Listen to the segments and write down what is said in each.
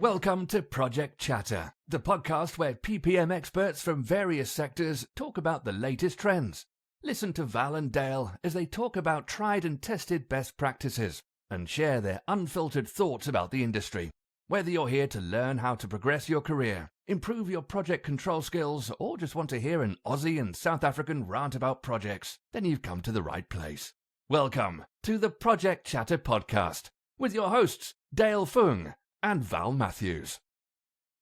Welcome to Project Chatter, the podcast where PPM experts from various sectors talk about the latest trends. Listen to Val and Dale as they talk about tried and tested best practices and share their unfiltered thoughts about the industry. Whether you're here to learn how to progress your career, improve your project control skills, or just want to hear an Aussie and South African rant about projects, then you've come to the right place. Welcome to the Project Chatter podcast with your hosts, Dale Foong and Val Matthews.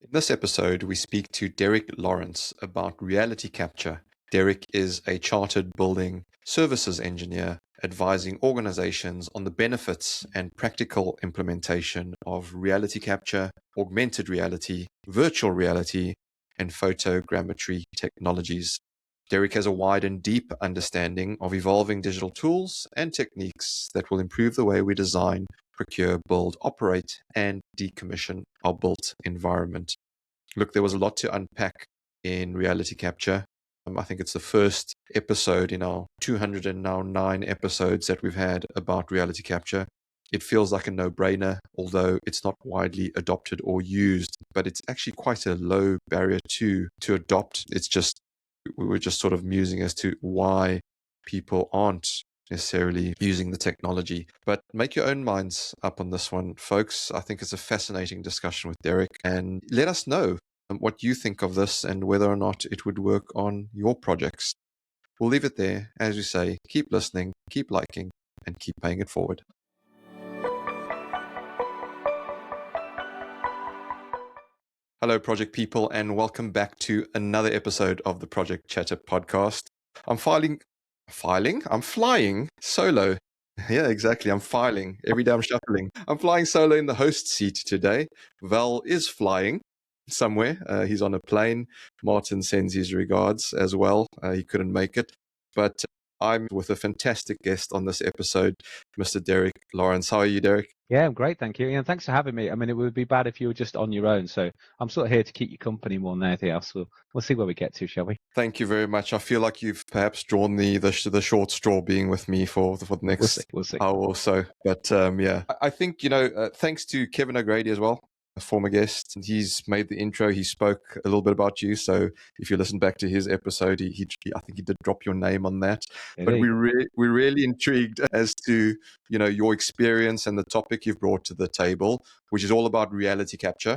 In this episode, we speak to Derek Lawrence about reality capture. Derek is a chartered building services engineer advising organizations on the benefits and practical implementation of reality capture, augmented reality, virtual reality, and photogrammetry technologies. Derek has a wide and deep understanding of evolving digital tools and techniques that will improve the way we design, procure, build, operate, and decommission our built environment. Look, there was a lot to unpack in reality capture. I think it's the first episode in our 209 episodes that we've had about reality capture. It feels like a no-brainer, although it's not widely adopted or used, but it's actually quite a low barrier to adopt. We were just sort of musing as to why people aren't necessarily using the technology. But make your own minds up on this one, folks. I think it's a fascinating discussion with Derek, and let us know what you think of this and whether or not it would work on your projects. We'll leave it there. As we say, keep listening, keep liking, and keep paying it forward. Hello, project people, and welcome back to another episode of the Project Chatter podcast. I'm flying solo. Yeah, exactly. I'm filing. Every day I'm shuffling. I'm flying solo in the host seat today. Val is flying somewhere. He's on a plane. Martin sends his regards as well. He couldn't make it. But I'm with a fantastic guest on this episode, Mr. Derek Lawrence. How are you, Derek? Yeah, I'm great, thank you. And thanks for having me. I mean, it would be bad if you were just on your own. So I'm sort of here to keep you company more than anything else. We'll see where we get to, shall we? Thank you very much. I feel like you've perhaps drawn the short straw being with me for the next we'll see. hour or so. But yeah, I think, thanks to Kevin O'Grady as well, a former guest. He's made the intro. He spoke a little bit about you. So if you listen back to his episode, I think he did drop your name on that. But we're really intrigued as to, your experience and the topic you've brought to the table, which is all about reality capture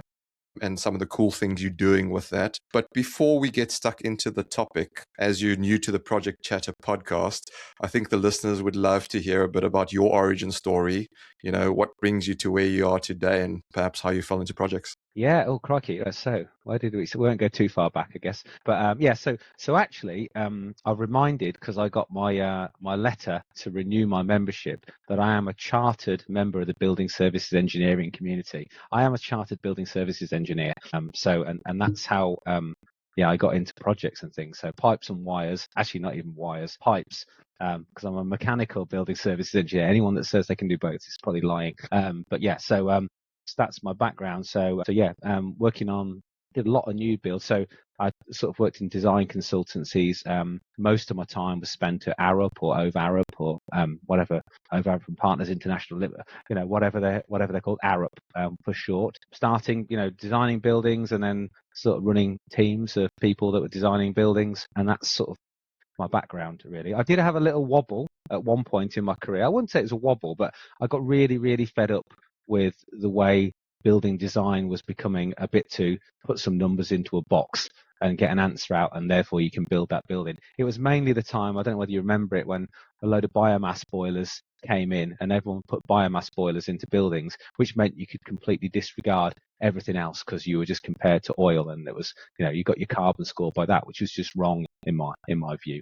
and some of the cool things you're doing with that. But before we get stuck into the topic, as you're new to the Project Chatter podcast, I think the listeners would love to hear a bit about your origin story, what brings you to where you are today and perhaps how you fell into projects. Yeah. Oh, crikey. So where did we? So we won't go too far back, I guess. But yeah. So actually, I'm reminded because I got my letter to renew my membership that I am a chartered member of the building services engineering community. I am a chartered building services engineer. And that's how I got into projects and things. So pipes and wires. Actually, not even wires. Pipes. Because I'm a mechanical building services engineer. Anyone that says they can do both is probably lying. But yeah. So that's my background. So yeah, did a lot of new builds. So I sort of worked in design consultancies. Most of my time was spent at Arup or over Arup or whatever, over Arup and Partners International, whatever they're called, Arup for short. Starting, designing buildings and then sort of running teams of people that were designing buildings, and that's sort of my background, really. I did have a little wobble at one point in my career. I wouldn't say it was a wobble, but I got really, really fed up with the way building design was becoming a bit to put some numbers into a box and get an answer out, and therefore you can build that building. It was mainly the time, I don't know whether you remember it, when a load of biomass boilers came in and everyone put biomass boilers into buildings, which meant you could completely disregard everything else because you were just compared to oil, and it was, you got your carbon score by that, which was just wrong in my view.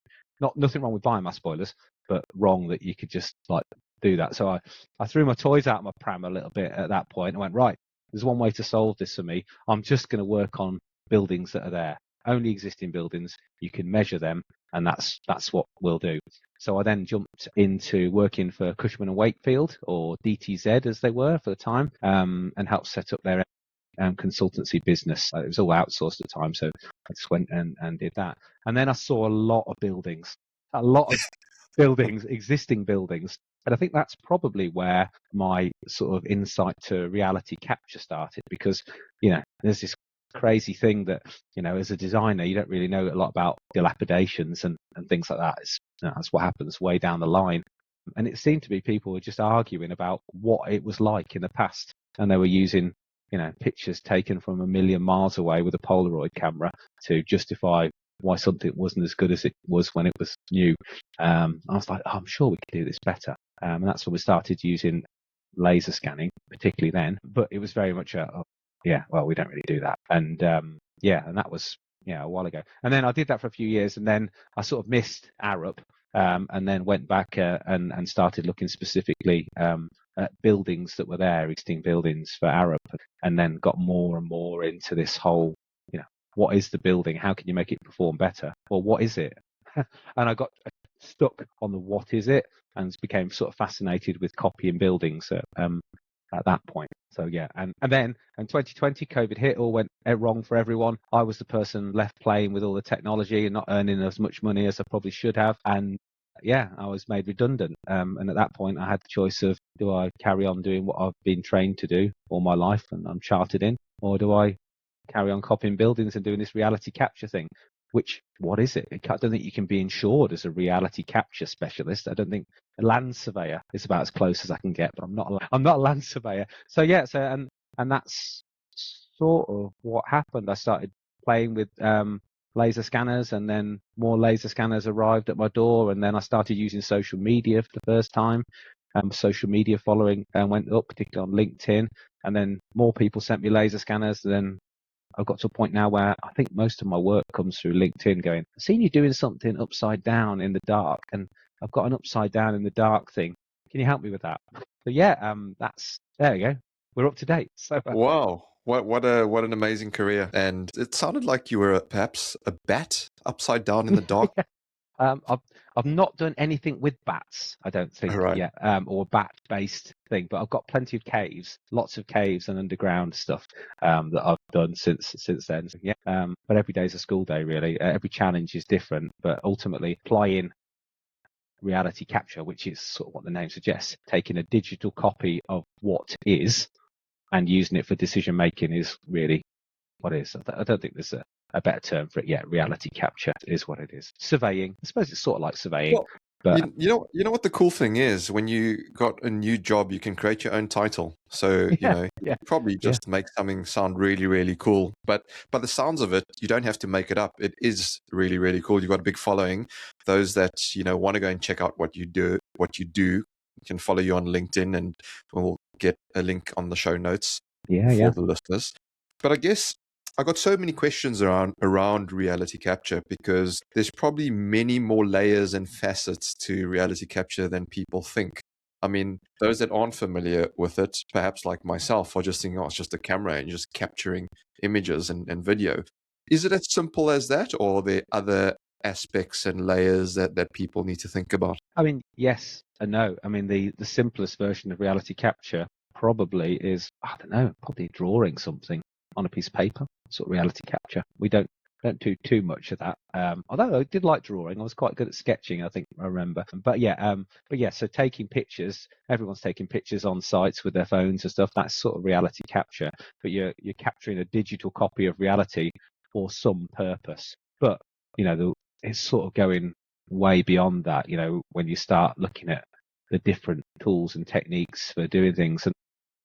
Nothing wrong with biomass boilers, but wrong that you could just do that. So I threw my toys out of my pram a little bit at that point and went, right, there's one way to solve this for me. I'm just going to work on buildings that are there, only existing buildings. You can measure them, and that's what we'll do. So I then jumped into working for Cushman and Wakefield, or DTZ as they were for the time, and helped set up their consultancy business. It was all outsourced at the time, so I just went and did that. And then I saw a lot of buildings, existing buildings And I think that's probably where my sort of insight to reality capture started, because, there's this crazy thing that, as a designer, you don't really know a lot about dilapidations and things like that. That's what happens way down the line. And it seemed to be people were just arguing about what it was like in the past. And they were using, pictures taken from a million miles away with a Polaroid camera to justify why something wasn't as good as it was when it was new. I was like, I'm sure we could do this better. And that's when we started using laser scanning, particularly then. But it was very much we don't really do that. And and that was a while ago. And then I did that for a few years, and then I sort of missed Arup, and then went back and started looking specifically at buildings that were there, existing buildings for Arup, and then got more and more into this whole, what is the building? How can you make it perform better? Well, what is it? And I got stuck on the what is it, and became sort of fascinated with copying buildings at that point. So and then in 2020, COVID hit, all went wrong for everyone. I was the person left playing with all the technology and not earning as much money as I probably should have. And I was made redundant. And at that point, I had the choice of, do I carry on doing what I've been trained to do all my life and I'm chartered in, or do I carry on copying buildings and doing this reality capture thing? What is it? I don't think you can be insured as a reality capture specialist. I don't think a land surveyor is about as close as I can get, but I'm not a land surveyor. And that's sort of what happened. I started playing with laser scanners, and then more laser scanners arrived at my door, and then I started using social media for the first time. Social media following went up, particularly on LinkedIn, and then more people sent me laser scanners. And then I've got to a point now where I think most of my work comes through LinkedIn, going, I've seen you doing something upside down in the dark, and I've got an upside down in the dark thing. Can you help me with that? So there we go. We're up to date. So Wow. What an amazing career. And it sounded like you were perhaps a bat upside down in the dark. I've not done anything with bats, I don't think, Right. yet, or bat-based thing. But I've got plenty of caves, lots of caves and underground stuff that I've done since then. So, but every day is a school day, really. Every challenge is different, but ultimately applying reality capture, which is sort of what the name suggests, taking a digital copy of what is and using it for decision making is really what is. I don't think there's a better term for it yet. Reality capture is what it is. Surveying, I suppose it's sort of like surveying. Well, but you know what the cool thing is? When you got a new job, you can create your own title. So, you probably just make something sound really, really cool. But by the sounds of it, you don't have to make it up. It is really, really cool. You've got a big following. Those that, want to go and check out what you do, you can follow you on LinkedIn, and we'll get a link on the show notes for the listeners. But I guess I got so many questions around reality capture, because there's probably many more layers and facets to reality capture than people think. I mean, those that aren't familiar with it, perhaps like myself, are just thinking, it's just a camera and you're just capturing images and video. Is it as simple as that, or are there other aspects and layers that people need to think about? I mean, yes and no. I mean, the simplest version of reality capture probably is, I don't know, probably drawing something on a piece of paper, sort of reality capture. We don't do too much of that. Although I did like drawing, I was quite good at sketching, I think I remember. But so taking pictures, everyone's taking pictures on sites with their phones and stuff. That's sort of reality capture. But you're capturing a digital copy of reality for some purpose. But it's sort of going way beyond that. When you start looking at the different tools and techniques for doing things, and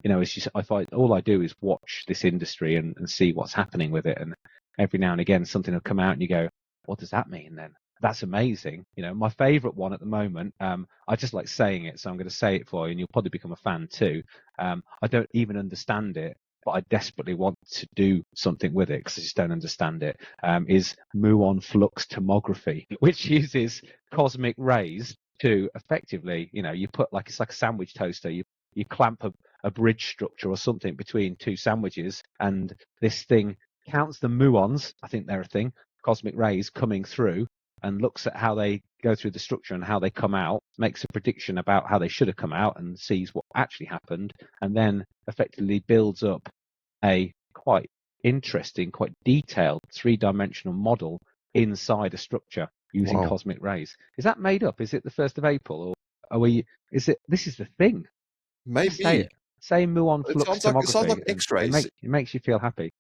it's just, I find all I do is watch this industry and see what's happening with it. And every now and again, something will come out and you go, what does that mean then? That's amazing. My favorite one at the moment, I just like saying it, so I'm going to say it for you, and you'll probably become a fan too. I don't even understand it, but I desperately want to do something with it because I just don't understand it, is muon flux tomography, which uses cosmic rays to effectively, you put it's like a sandwich toaster. You clamp a bridge structure or something between two sandwiches, and this thing counts the muons, I think they're a thing, cosmic rays coming through, and looks at how they go through the structure and how they come out, makes a prediction about how they should have come out, and sees what actually happened, and then effectively builds up a quite interesting, quite detailed 3-dimensional model inside a structure using cosmic rays. Is that made up? Is it the 1st of April? Or Are we? Is it? This is the thing. Just say Maybe. it. Say muon It flux sounds like tomography, and X-rays. it makes you feel happy.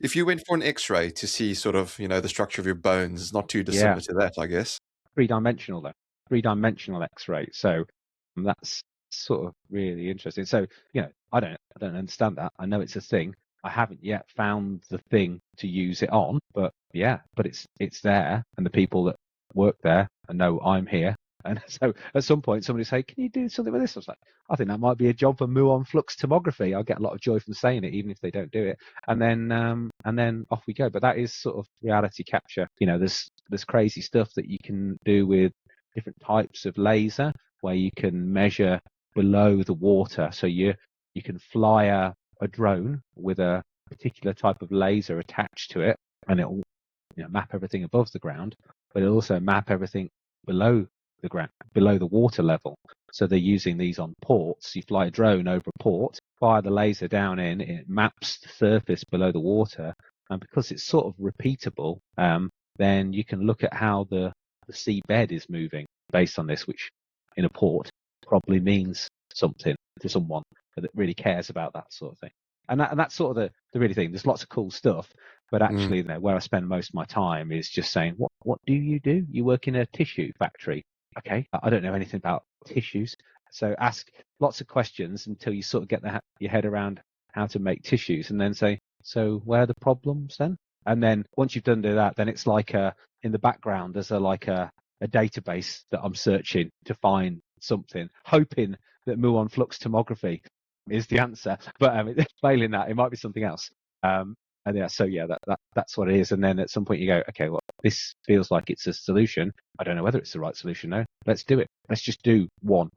If you went for an X-ray to see sort of, the structure of your bones, it's not too Yeah, dissimilar to that, I guess. three-dimensional though. Three-dimensional X-ray. So that's sort of really interesting. So I don't understand that. I know it's a thing. I haven't yet found the thing to use it on, but it's there, and the people that work there know I'm here. And so at some point somebody say, can you do something with this? I was like, I think that might be a job for muon flux tomography. I'll get a lot of joy from saying it, even if they don't do it. And then off we go. But that is sort of reality capture. There's crazy stuff that you can do with different types of laser, where you can measure below the water. So you can fly a drone with a particular type of laser attached to it, and it'll map everything above the ground, but it'll also map everything below the ground, below the water level. So they're using these on ports. You fly a drone over a port, fire the laser down in, it maps the surface below the water, and because it's sort of repeatable, then you can look at how the seabed is moving based on this, which in a port probably means something to someone that really cares about that sort of thing. And that's sort of the really thing. There's lots of cool stuff, but actually, where I spend most of my time is just saying, what do? You work in a tissue factory. Okay, I don't know anything about tissues, so ask lots of questions until you sort of get your head around how to make tissues, and then say, so where are the problems then? And then once you've done that, then it's like in the background there's a database that I'm searching to find something, hoping that muon flux tomography is the answer. But failing that, it might be something else. That's what it is. And then at some point you go, okay, well, this feels like it's a solution. I don't know whether it's the right solution though. Let's do it. Let's just do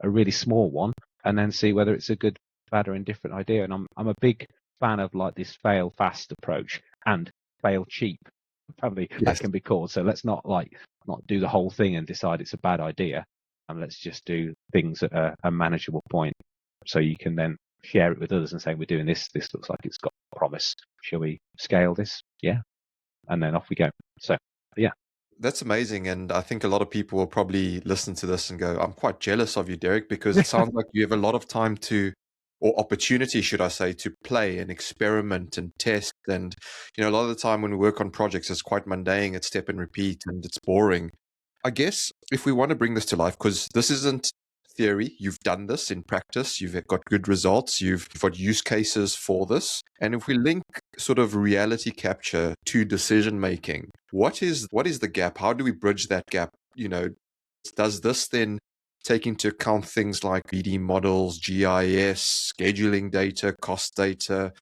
a really small one, and then see whether it's a good, bad, or indifferent idea. And I'm a big fan of like this fail fast approach and fail cheap. Probably that can be called. So let's not do the whole thing and decide it's a bad idea, and let's just do things at a manageable point, so you can then share it with others and say, we're doing this. This looks like it's got promise. Shall we scale this? Yeah. And then off we go. So, yeah. That's amazing. And I think a lot of people will probably listen to this and go, I'm quite jealous of you, Derek, because it sounds like you have a lot of time or opportunity, should I say, to play and experiment and test. And, a lot of the time when we work on projects, it's quite mundane, it's step and repeat, and it's boring. I guess if we want to bring this to life, because this isn't theory, you've done this in practice, you've got good results, you've got use cases for this. And if we link sort of reality capture to decision making, what is the gap? How do we bridge that gap? Does this then take into account things like 3D models, GIS, scheduling data, cost data,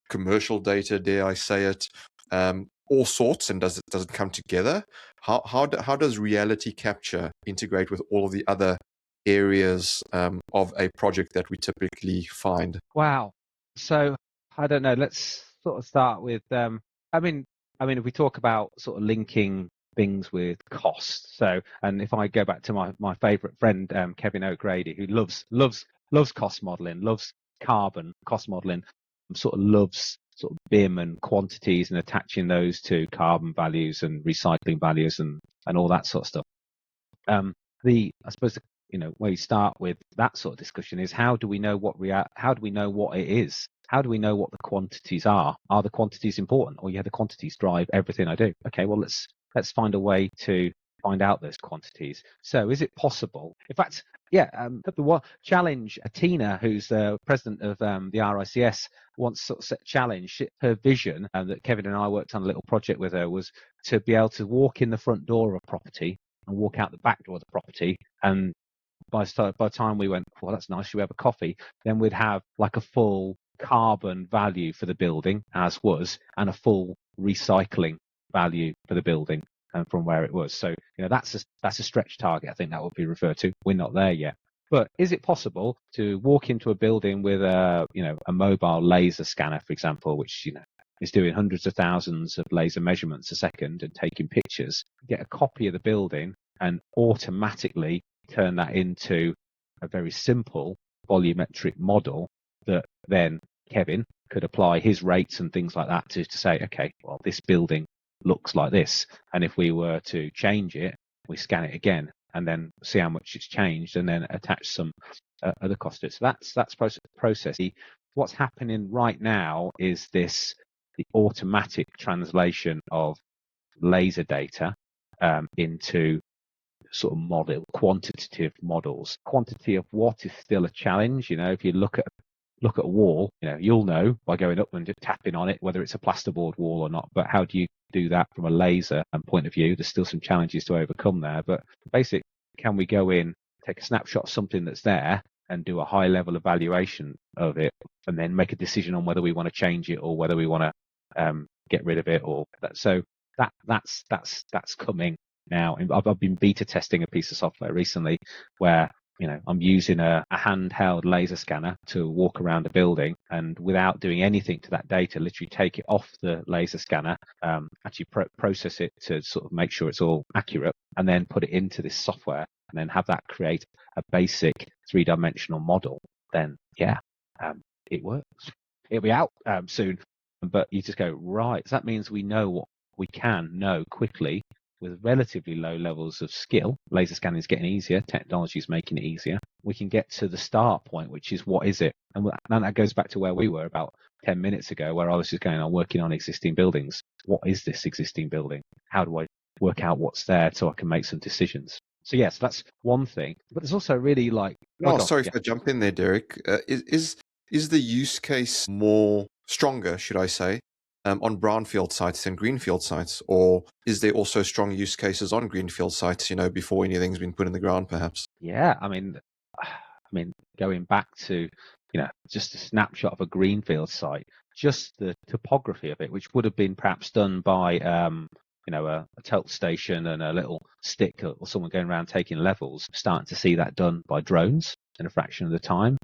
commercial data, dare I say it, all sorts, and does it come together? How does reality capture integrate with all of the other areas of a project that we typically find? Wow. So I don't know. Let's sort of start with. If we talk about sort of linking things with cost. So, and if I go back to my favourite friend Kevin O'Grady, who loves cost modelling, loves carbon cost modelling, sort of loves sort of BIM and quantities and attaching those to carbon values and recycling values and all that sort of stuff. I suppose where you start with that sort of discussion is, how do we know what it is? How do we know what the quantities are? Are the quantities important? Or the quantities drive everything I do. Okay, well let's find a way to find out those quantities. So is it possible? In fact, the challenge, Tina, who's the president of the RICS, once sort of challenged her vision, that Kevin and I worked on a little project with her, was to be able to walk in the front door of a property and walk out the back door of the property, and by the time we went, well, that's nice, should we have a coffee? Then we'd have like a full carbon value for the building as was, and a full recycling value for the building and from where it was. So that's a stretch target. I think that would be referred to. We're not there yet. But is it possible to walk into a building with a mobile laser scanner, for example, which is doing hundreds of thousands of laser measurements a second and taking pictures, get a copy of the building and automatically turn that into a very simple volumetric model that then Kevin could apply his rates and things like that to say, okay, well, this building looks like this. And if we were to change it, we scan it again and then see how much it's changed, and then attach some other cost to it. So that's process. What's happening right now is the automatic translation of laser data into sort of quantitative models. Quantity of what is still a challenge. If you look at a wall, you'll know by going up and just tapping on it whether it's a plasterboard wall or not. But how do you do that from a laser point of view? There's still some challenges to overcome there. But basic, can we go in, take a snapshot of something that's there, and do a high level evaluation of it, and then make a decision on whether we want to change it or whether we want to get rid of it, or that. So that's coming now. I've been beta testing a piece of software recently where I'm using a handheld laser scanner to walk around a building, and without doing anything to that data, literally take it off the laser scanner, actually process it to sort of make sure it's all accurate, and then put it into this software, and then have that create a basic 3-dimensional model. Then it works. It'll be out soon, but you just go, right, so that means we know what we can know quickly with relatively low levels of skill. Laser scanning is getting easier. Technology is making it easier. We can get to the start point, which is, what is it? And that goes back to where we were about 10 minutes ago, where I was just going on working on existing buildings. What is this existing building? How do I work out what's there so I can make some decisions? So yes, that's one thing. But there's also really Sorry if I jump in there, Derek. Is the use case more stronger, should I say, on brownfield sites than greenfield sites, or is there also strong use cases on greenfield sites? Before anything's been put in the ground, perhaps. Yeah, I mean, going back to just a snapshot of a greenfield site, just the topography of it, which would have been perhaps done by a tilt station and a little stick, or someone going around taking levels, starting to see that done by drones in a fraction of the time,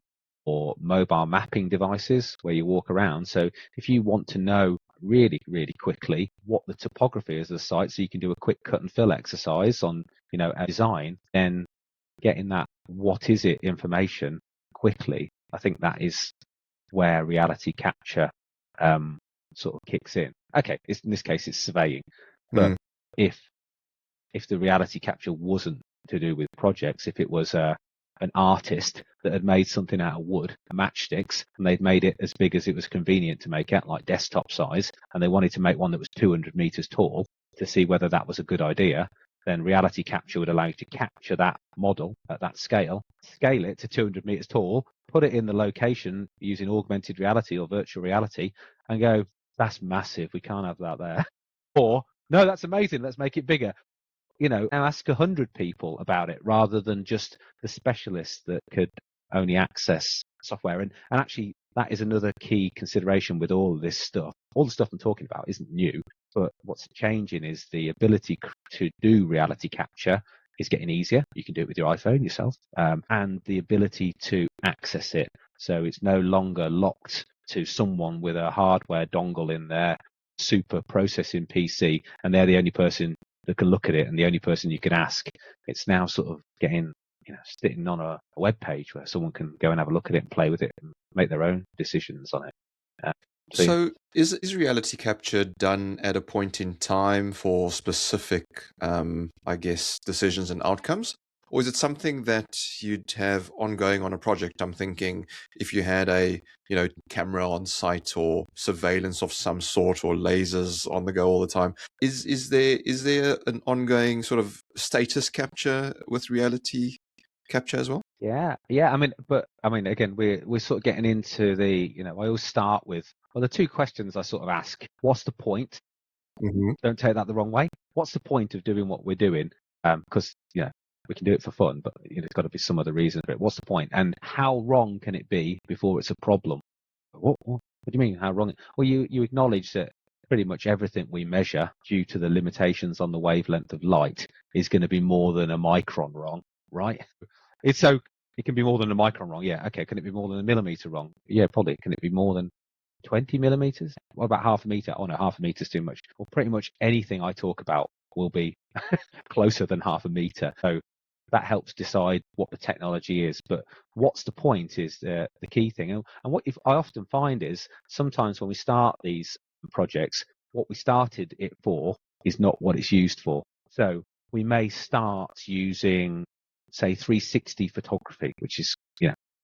or mobile mapping devices where you walk around. So if you want to know really, really quickly what the topography is of the site, so you can do a quick cut and fill exercise on a design, then getting that what is it information quickly, I think that is where reality capture sort of kicks in. Okay, in this case it's surveying, but if the reality capture wasn't to do with projects, if it was an artist that had made something out of wood, matchsticks, and they'd made it as big as it was convenient to make it, like desktop size, and they wanted to make one that was 200 meters tall to see whether that was a good idea, then reality capture would allow you to capture that model at that scale it to 200 meters tall, put it in the location using augmented reality or virtual reality, and go, that's massive, we can't have that there. Or, no, that's amazing, let's make it bigger. Now ask 100 people about it rather than just the specialists that could only access software. And actually, that is another key consideration with all of this stuff. All the stuff I'm talking about isn't new, but what's changing is the ability to do reality capture is getting easier. You can do it with your iPhone yourself, and the ability to access it. So it's no longer locked to someone with a hardware dongle in their super processing PC, and they're the only person that can look at it and the only person you can ask. It's now sort of getting, sitting on a web page where someone can go and have a look at it and play with it and make their own decisions on it. So is reality capture done at a point in time for specific, decisions and outcomes? Or is it something that you'd have ongoing on a project? I'm thinking if you had a, camera on site or surveillance of some sort or lasers on the go all the time. Is there an ongoing sort of status capture with reality capture as well? Yeah. I mean, again, we're sort of getting into the, I always start with, the two questions I sort of ask. What's the point? Mm-hmm. Don't take that the wrong way. What's the point of doing what we're doing? Because, we can do it for fun, but there's got to be some other reason for it. What's the point? And how wrong can it be before it's a problem? What do you mean, how wrong? Well, you acknowledge that pretty much everything we measure, due to the limitations on the wavelength of light, is going to be more than a micron wrong, right? It can be more than a micron wrong. Yeah, okay. Can it be more than a millimeter wrong? Yeah, probably. Can it be more than 20 millimeters? What about half a meter? Oh no, half a meter is too much. Well, pretty much anything I talk about will be closer than half a meter. So that helps decide what the technology is. But what's the point is the key thing. And what I often find is sometimes when we start these projects, what we started it for is not what it's used for. So we may start using, say, 360 photography, which is,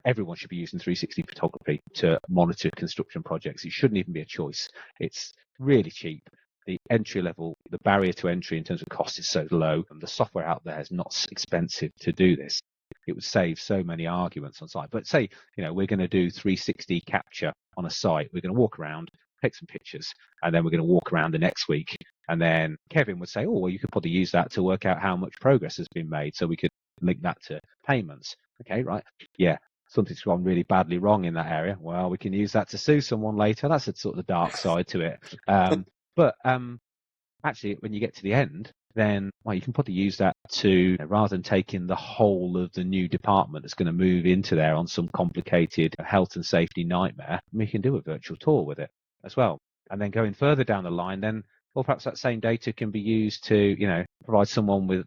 everyone should be using 360 photography to monitor construction projects. It shouldn't even be a choice. It's really cheap. The entry level, the barrier to entry in terms of cost is so low, and the software out there is not expensive to do this. It would save so many arguments on site. But say, we're going to do 360 capture on a site. We're going to walk around, take some pictures, and then we're going to walk around the next week. And then Kevin would say, oh, well, you could probably use that to work out how much progress has been made. So we could link that to payments. Okay, right. Yeah. Something's gone really badly wrong in that area. Well, we can use that to sue someone later. That's a sort of dark side to it. But actually, when you get to the end, then you can probably use that to, rather than taking the whole of the new department that's going to move into there on some complicated health and safety nightmare, we can do a virtual tour with it as well. And then going further down the line, then, or perhaps that same data can be used to, provide someone with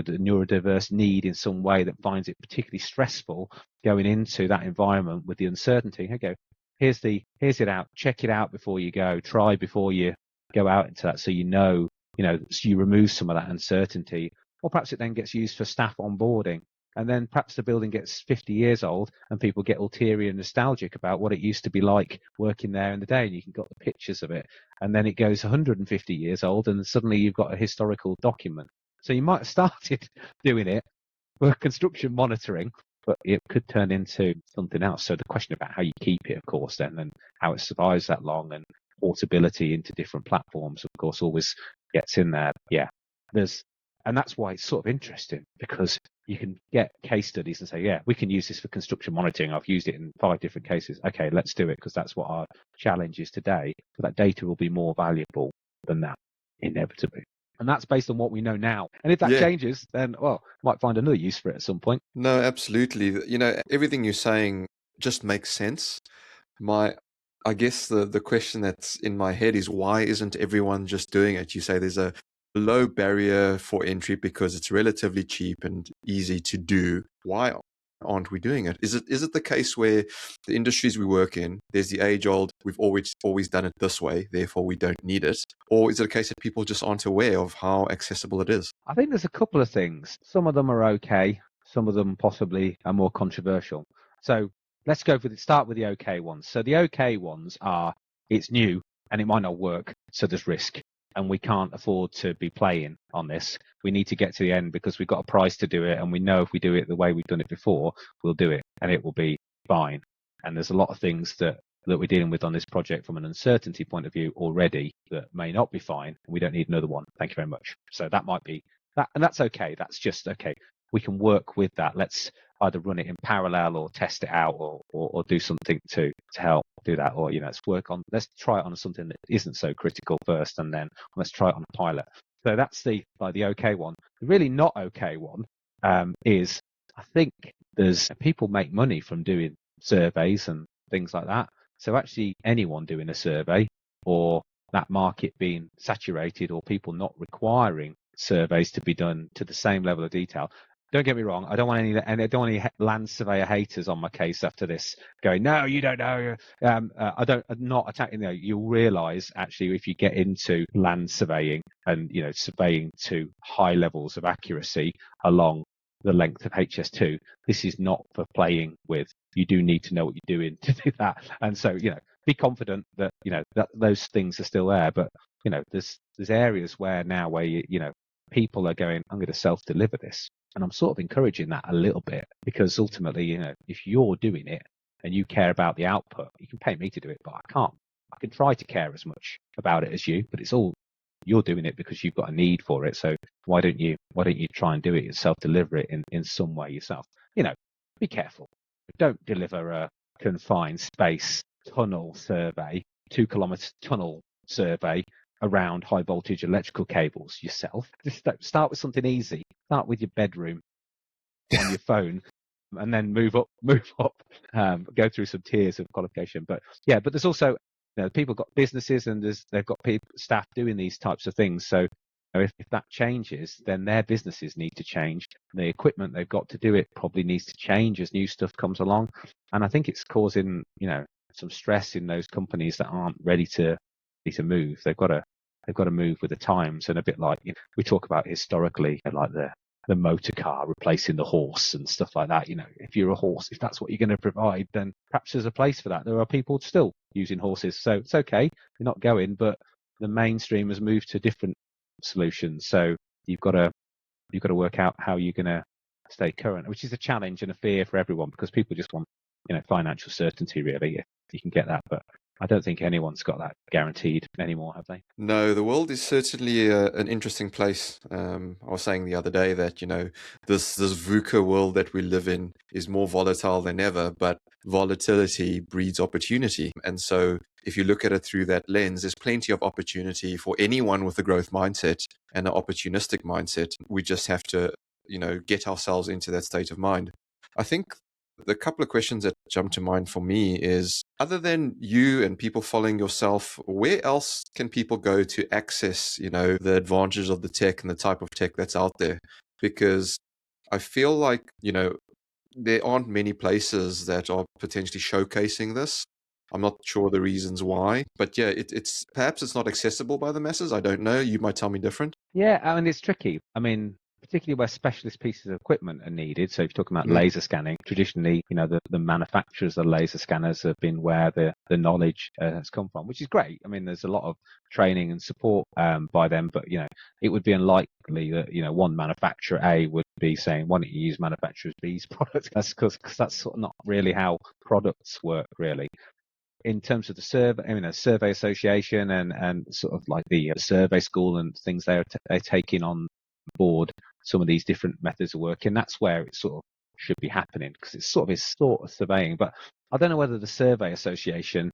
a neurodiverse need in some way that finds it particularly stressful going into that environment with the uncertainty. Okay, here's it out. Check it out before you go. Try before you go out into that, so so you remove some of that uncertainty. Or perhaps it then gets used for staff onboarding. And then perhaps the building gets 50 years old and people get ulterior and nostalgic about what it used to be like working there in the day, and you can get the pictures of it. And then it goes 150 years old and suddenly you've got a historical document. So you might have started doing it for construction monitoring, but it could turn into something else. So the question about how you keep it, of course, then, and how it survives that long, and portability into different platforms, of course, always gets in there. Yeah, and that's why it's sort of interesting, because you can get case studies and say, yeah, we can use this for construction monitoring. I've used it in 5 different cases. Okay, let's do it, because that's what our challenge is today. But that data will be more valuable than that, inevitably. And that's based on what we know now. And if that changes, then, might find another use for it at some point. No, absolutely. Everything you're saying just makes sense. I guess the question that's in my head is, why isn't everyone just doing it? You say there's a low barrier for entry because it's relatively cheap and easy to do. Why aren't we doing it? Is it the case where the industries we work in, there's the age old, we've always done it this way, therefore we don't need it? Or is it a case that people just aren't aware of how accessible it is? I think there's a couple of things. Some of them are okay. Some of them possibly are more controversial. So let's start with the okay ones. So the okay ones are, it's new and it might not work, so there's risk. And we can't afford to be playing on this. We need to get to the end because we've got a price to do it. And we know if we do it the way we've done it before, we'll do it and it will be fine. And there's a lot of things that we're dealing with on this project from an uncertainty point of view already that may not be fine. And we don't need another one. Thank you very much. So that might be that. And that's okay. That's just okay. We can work with that. Let's either run it in parallel or test it out or do something to help do that. Or, let's try it on something that isn't so critical first, and then let's try it on a pilot. So that's the okay one. The really not okay one is, I think people make money from doing surveys and things like that. So actually anyone doing a survey, or that market being saturated, or people not requiring surveys to be done to the same level of detail. Don't get me wrong. I don't want any land surveyor haters on my case after this going, no, you don't know. I'm not attacking. You'll realise actually, if you get into land surveying and, surveying to high levels of accuracy along the length of HS2, this is not for playing with. You do need to know what you're doing to do that. And so, be confident that, that those things are still there. But, there's areas where people are going, I'm going to self-deliver this. And I'm sort of encouraging that a little bit, because ultimately, if you're doing it and you care about the output, you can pay me to do it, but I can't. I can try to care as much about it as you, but it's all, you're doing it because you've got a need for it. So why don't you try and do it yourself, deliver it in some way yourself? Be careful. Don't deliver a confined space tunnel survey, 2-kilometer tunnel survey around high voltage electrical cables yourself. Just start with something easy. Start with your bedroom on your phone, and then move up, go through some tiers of qualification. But there's also, people got businesses and they've got staff doing these types of things. So if that changes, then their businesses need to change. The equipment they've got to do it probably needs to change as new stuff comes along. And I think it's causing, some stress in those companies that aren't ready to move. They've got they've got to move with the times, and a bit like, we talk about historically, like the motor car replacing the horse and stuff like that. If you're a horse, if that's what you're going to provide, then perhaps there's a place for that. There are people still using horses, so it's okay. You're not going, but the mainstream has moved to different solutions. So you've got to work out how you're going to stay current, which is a challenge and a fear for everyone, because people just want, financial certainty, really, if you can get that. But I don't think anyone's got that guaranteed anymore, have they? No, the world is certainly an interesting place. I was saying the other day that, this VUCA world that we live in is more volatile than ever, but volatility breeds opportunity. And so if you look at it through that lens, there's plenty of opportunity for anyone with a growth mindset and an opportunistic mindset. We just have to, get ourselves into that state of mind. I think the couple of questions that jump to mind for me is, other than you and people following yourself, where else can people go to access, the advantages of the tech and the type of tech that's out there? Because I feel like, there aren't many places that are potentially showcasing this. I'm not sure the reasons why, but yeah, it's perhaps it's not accessible by the masses. I don't know. You might tell me different. Yeah, I mean, it's tricky. I mean, particularly where specialist pieces of equipment are needed. So if you're talking about laser scanning, traditionally, the manufacturers of laser scanners have been where the knowledge has come from, which is great. I mean, there's a lot of training and support by them, but, it would be unlikely that, one manufacturer A would be saying, why don't you use manufacturers B's products? That's because that's sort of not really how products work, really. In terms of the survey, the Survey Association and sort of like the survey school and things they're taking on board some of these different methods of working. That's where it sort of should be happening, because it's sort of surveying. But I don't know whether the Survey Association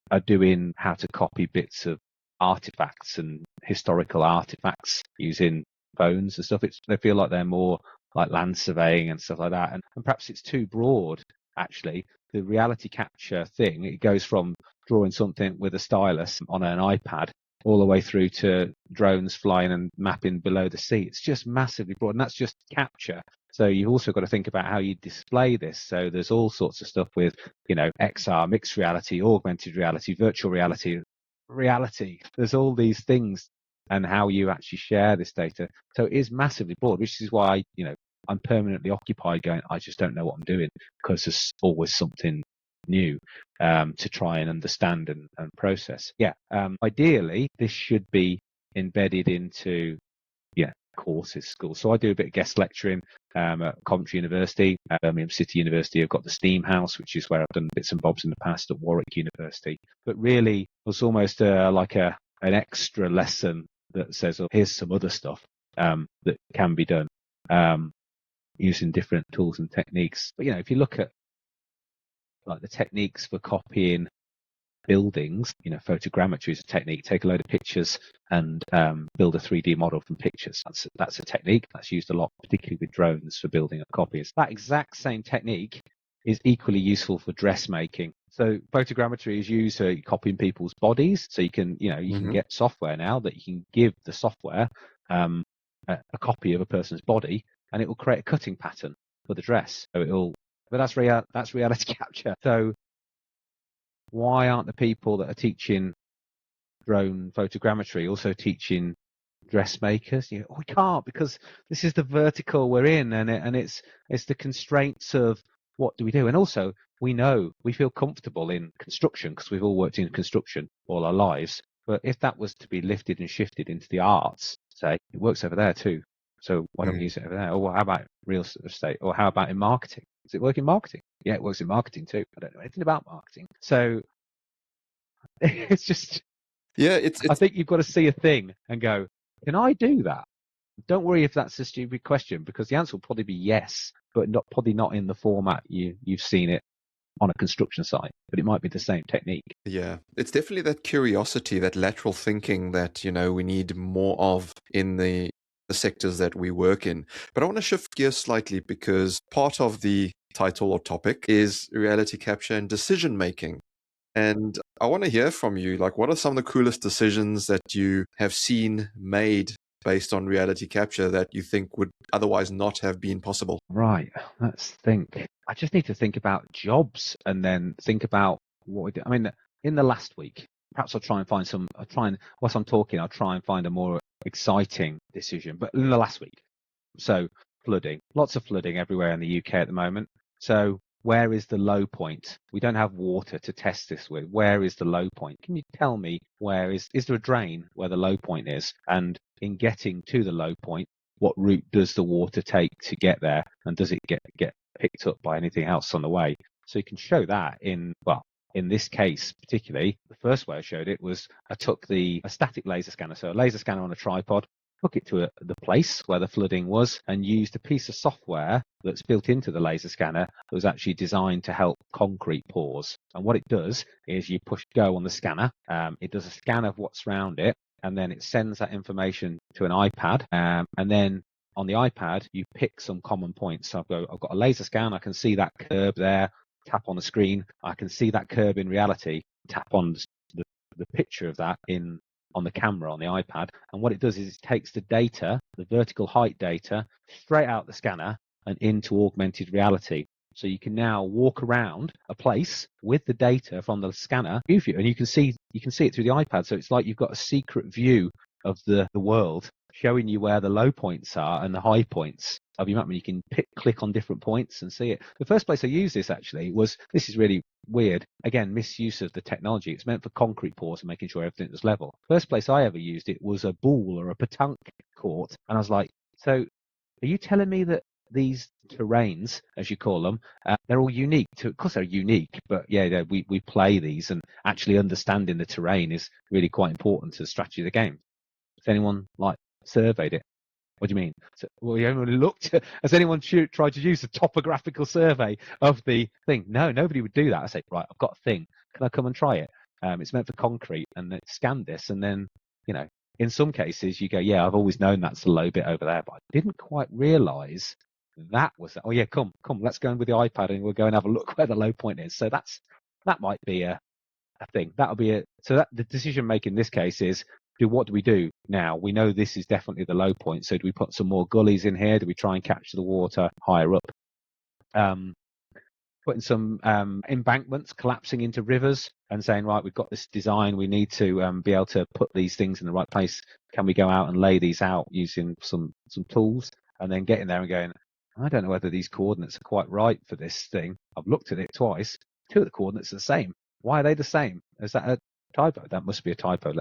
are doing how to copy bits of artifacts and historical artifacts using phones and stuff. They feel like they're more like land surveying and stuff like that. And perhaps it's too broad, actually. The reality capture thing, it goes from drawing something with a stylus on an iPad all the way through to drones flying and mapping below the sea. It's just massively broad, and that's just capture. So you've also got to think about how you display this. So there's all sorts of stuff with, XR, mixed reality, augmented reality, virtual reality. There's all these things, and how you actually share this data. So it is massively broad, which is why, I'm permanently occupied going, I just don't know what I'm doing, because there's always something new to try and understand and process. Ideally, this should be embedded into courses, schools. So I do a bit of guest lecturing at Coventry University, at Birmingham City University. I've got the STEAM House, which is where I've done bits and bobs in the past, at Warwick University. But really, it's almost like an extra lesson that says, oh, here's some other stuff that can be done using different tools and techniques. But if you look at like the techniques for copying buildings, photogrammetry is a technique. Take a load of pictures and build a 3D model from pictures. That's a technique that's used a lot, particularly with drones, for building up copies. That exact same technique is equally useful for dressmaking. So photogrammetry is used for copying people's bodies. So you can, can get software now that you can give the software a copy of a person's body, and it will create a cutting pattern for the dress. But that's reality capture. So why aren't the people that are teaching drone photogrammetry also teaching dressmakers? We can't, because this is the vertical we're in, and it's the constraints of what do we do. And also, we feel comfortable in construction because we've all worked in construction all our lives. But if that was to be lifted and shifted into the arts, say, it works over there too. So why don't we use it over there? Or how about real estate? Or how about in marketing? Does it work in marketing? Yeah, it works in marketing too. I don't know anything about marketing. So it's just, I think you've got to see a thing and go, can I do that? Don't worry if that's a stupid question, because the answer will probably be yes, but probably not in the format you've seen it on a construction site, but it might be the same technique. Yeah, it's definitely that curiosity, that lateral thinking that, we need more of in the sectors that we work in. But I want to shift gears slightly, because part of the title or topic is reality capture and decision making. And I want to hear from you, like, what are some of the coolest decisions that you have seen made based on reality capture that you think would otherwise not have been possible? Right, let's think. I just need to think about jobs and then think about what we do. I mean, in the last week, perhaps I'll try and find whilst I'm talking, I'll try and find a more exciting decision. But in the last week, so flooding, lots of flooding everywhere in the UK at the moment. So where is the low point? We don't have water to test this with. Where is the low point? Can you tell me is there a drain where the low point is? And in getting to the low point, what route does the water take to get there? And does it get picked up by anything else on the way? So you can show that in this case particularly, the first way I showed it was I took a static laser scanner, so a laser scanner on a tripod, took it to the place where the flooding was, and used a piece of software that's built into the laser scanner that was actually designed to help concrete pours. And what it does is you push go on the scanner, it does a scan of what's around it, and then it sends that information to an iPad, and then on the iPad you pick some common points. So I've got a laser scan, I can see that curb there, tap on the screen, I can see that curb in reality, tap on the picture of that on the camera on the iPad, and what it does is it takes the data, the vertical height data, straight out the scanner and into augmented reality. So you can now walk around a place with the data from the scanner, and you can see it through the iPad. So it's like you've got a secret view of the world, showing you where the low points are and the high points of your map. And you can click on different points and see it. The first place I used this actually this is really weird. Again, misuse of the technology. It's meant for concrete pours and making sure everything was level. First place I ever used it was a ball or a petanque court. And I was like, so are you telling me that these terrains, as you call them, they're all unique? Of course they're unique, but yeah, we play these, and actually understanding the terrain is really quite important to the strategy of the game. Has anyone surveyed it? What do you mean? So, well, you only looked. Has anyone tried to use a topographical survey of the thing? No, nobody would do that. I say, right, I've got a thing. Can I come and try it? It's meant for concrete, and it scanned this, and then, in some cases you go, yeah, I've always known that's the low bit over there, but I didn't quite realise that was that. Oh yeah, come, let's go in with the iPad and we'll go and have a look where the low point is. So that might be a thing. That'll be so that the decision making in this case is, what do we do now? We know this is definitely the low point. So do we put some more gullies in here? Do we try and capture the water higher up? Putting some embankments collapsing into rivers and saying, right, we've got this design. We need to be able to put these things in the right place. Can we go out and lay these out using some tools? And then getting there and going, I don't know whether these coordinates are quite right for this thing. I've looked at it twice. Two of the coordinates are the same. Why are they the same? Is that a typo? That must be a typo.